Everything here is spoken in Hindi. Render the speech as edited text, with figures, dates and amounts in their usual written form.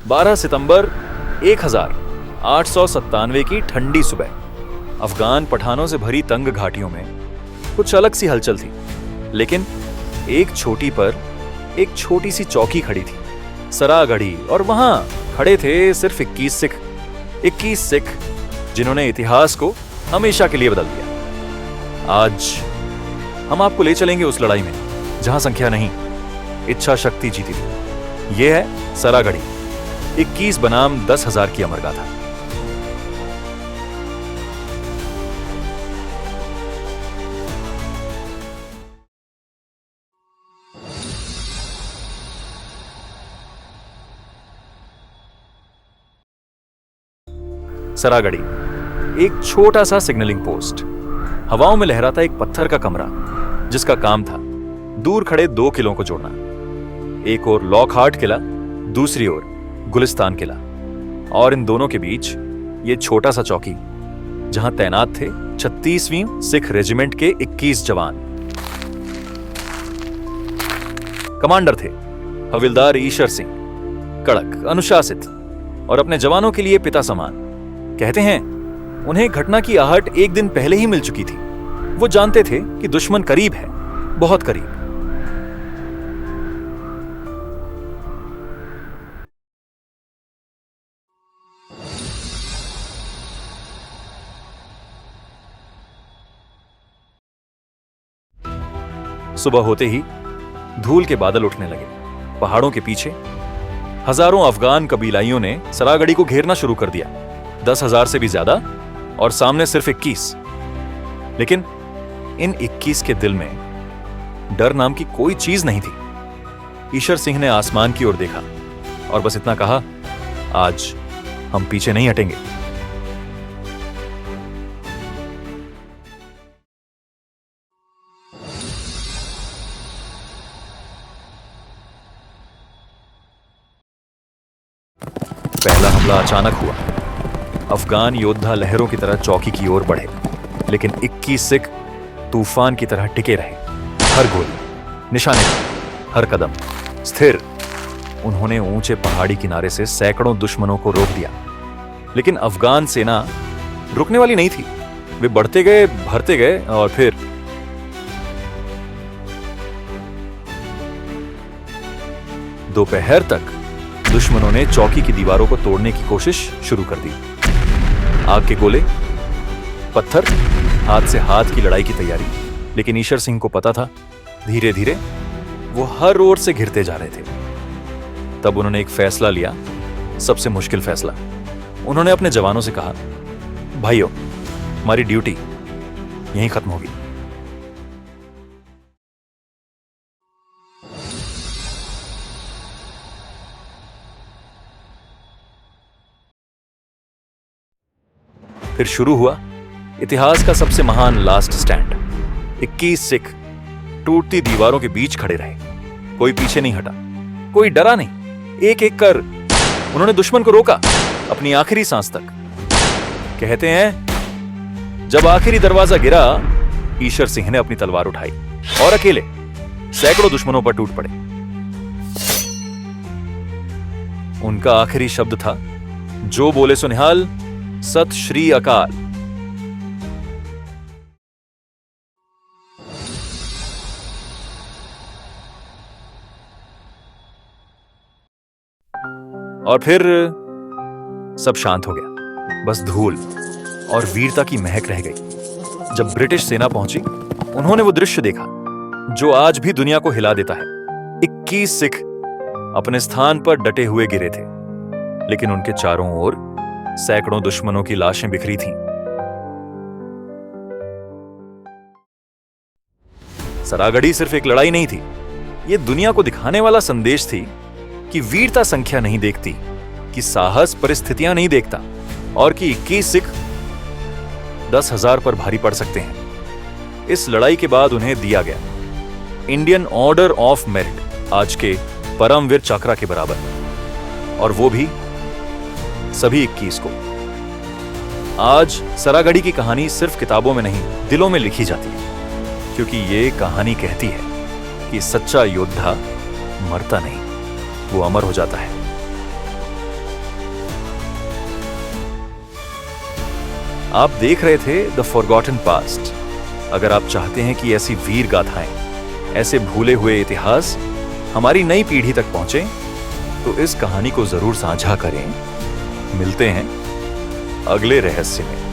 12 सितंबर 1897 की ठंडी सुबह अफगान पठानों से भरी तंग घाटियों में कुछ अलग सी हलचल थी। लेकिन एक चोटी पर एक छोटी सी चौकी खड़ी थी, सरागढ़ी, और वहां खड़े थे सिर्फ 21 सिख जिन्होंने इतिहास को हमेशा के लिए बदल दिया। आज हम आपको ले चलेंगे उस लड़ाई में जहां संख्या नहीं, इच्छा शक्ति जीती थी। यह है सरागढ़ी, 21 बनाम 10,000 की अमर गाथा। सरागढ़ी एक छोटा सा सिग्नलिंग पोस्ट, हवाओं में लहराता एक पत्थर का कमरा जिसका काम था दूर खड़े 2 किलों को जोड़ना। एक ओर लॉकहार्ट किला, दूसरी ओर गुलिस्तान किला, और इन दोनों के बीच ये छोटा सा चौकी जहां तैनात थे 36वीं सिख रेजिमेंट के 21 जवान। कमांडर थे हविलदार ईशर सिंह, कड़क, अनुशासित और अपने जवानों के लिए पिता समान। कहते हैं उन्हें घटना की आहट एक दिन पहले ही मिल चुकी थी। वो जानते थे कि दुश्मन करीब है, बहुत करीब। सुबह होते ही धूल के बादल उठने लगे। पहाड़ों के पीछे हजारों अफगान कबीलाइयों ने सरागढ़ी को घेरना शुरू कर दिया, 10,000 से भी ज्यादा, और सामने सिर्फ 21। लेकिन इन 21 के दिल में डर नाम की कोई चीज नहीं थी। ईशर सिंह ने आसमान की ओर देखा और बस इतना कहा, आज हम पीछे नहीं हटेंगे। पहला हमला अचानक हुआ। अफगान योद्धा लहरों की तरह चौकी की ओर बढ़े, लेकिन 21 सिख तूफान की तरह टिके रहे। हर गोली निशाने पर, हर कदम स्थिर। उन्होंने ऊंचे पहाड़ी किनारे से सैकड़ों दुश्मनों को रोक दिया, लेकिन अफगान सेना रुकने वाली नहीं थी। वे बढ़ते गए, भरते गए, और फिर दोपहर तक दुश्मनों ने चौकी की दीवारों को तोड़ने की कोशिश शुरू कर दी। आग के गोले, पत्थर, हाथ से हाथ की लड़ाई की तैयारी। लेकिन ईशर सिंह को पता था, धीरे धीरे वो हर ओर से घिरते जा रहे थे। तब उन्होंने एक फैसला लिया, सबसे मुश्किल फैसला। उन्होंने अपने जवानों से कहा, भाइयों, हमारी ड्यूटी यहीं खत्म होगी। फिर शुरू हुआ इतिहास का सबसे महान लास्ट स्टैंड। 21 सिख टूटती दीवारों के बीच खड़े रहे। कोई पीछे नहीं हटा, कोई डरा नहीं। एक एक कर उन्होंने दुश्मन को रोका, अपनी आखिरी सांस तक। कहते हैं जब आखिरी दरवाजा गिरा, ईशर सिंह ने अपनी तलवार उठाई और अकेले सैकड़ों दुश्मनों पर टूट पड़े। उनका आखिरी शब्द था, जो बोले सो निहाल, सत श्री अकाल। और फिर सब शांत हो गया, बस धूल और वीरता की महक रह गई। जब ब्रिटिश सेना पहुंची, उन्होंने वो दृश्य देखा जो आज भी दुनिया को हिला देता है। 21 सिख अपने स्थान पर डटे हुए गिरे थे, लेकिन उनके चारों ओर सैकड़ों दुश्मनों की लाशें बिखरी थीं। सरागढ़ी सिर्फ एक लड़ाई नहीं थी, यह दुनिया को दिखाने वाला संदेश थी कि वीरता संख्या नहीं देखती, कि साहस परिस्थितियां नहीं देखता, और कि 21 सिख 10,000 पर भारी पड़ सकते हैं। इस लड़ाई के बाद उन्हें दिया गया इंडियन ऑर्डर ऑफ मेरिट, आज के परमवीर चक्र के बराबर, और वो भी सभी 21 को। आज सरागढ़ी की कहानी सिर्फ किताबों में नहीं, दिलों में लिखी जाती है, क्योंकि ये कहानी कहती है कि सच्चा योद्धा मरता नहीं, वो अमर हो जाता है। आप देख रहे थे द फॉरगॉटन पास्ट। अगर आप चाहते हैं कि ऐसी वीर गाथाएं, ऐसे भूले हुए इतिहास हमारी नई पीढ़ी तक पहुंचे, तो इस कहानी को जरूर साझा करें। मिलते हैं अगले रहस्य में।